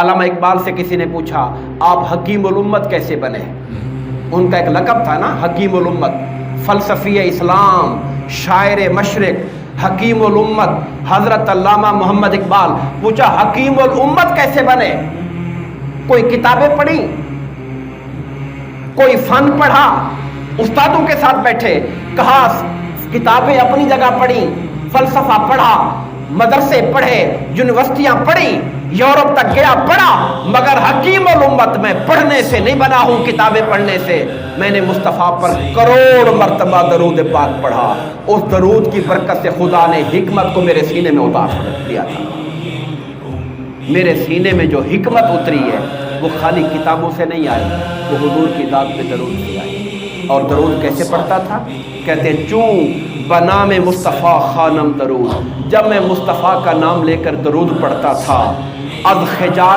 علامہ اقبال سے کسی نے پوچھا آپ حکیم الامت کیسے بنے؟ ان کا ایک لقب تھا نا حکیم الامت، فلسفی اسلام، شاعر مشرق، حکیم الامت حضرت علامہ محمد اقبال۔ پوچھا حکیم الامت کیسے بنے؟ کوئی کتابیں پڑھی، کوئی فن پڑھا، استادوں کے ساتھ بیٹھے، کہا کتابیں اپنی جگہ پڑھی، فلسفہ پڑھا، مدرسے پڑھے، یونیورسٹیاں پڑھی، یورپ تک گیا پڑھا، مگر حکیم الامت میں پڑھنے سے نہیں بنا ہوں، کتابیں پڑھنے سے۔ میں نے مصطفیٰ پر کروڑ مرتبہ درود پاک پڑھا، اس درود کی برکت سے خدا نے حکمت کو میرے سینے میں اتار دیا تھا۔ میرے سینے میں جو حکمت اتری ہے وہ خالی کتابوں سے نہیں آئی، وہ حضور کی ذات پہ درود سے آئی۔ اور درود کیسے پڑھتا تھا؟ کہتے ہیں چوں بنام مصطفیٰ خانم درود، جب میں مصطفیٰ کا نام لے کر درود پڑھتا تھا، از خجال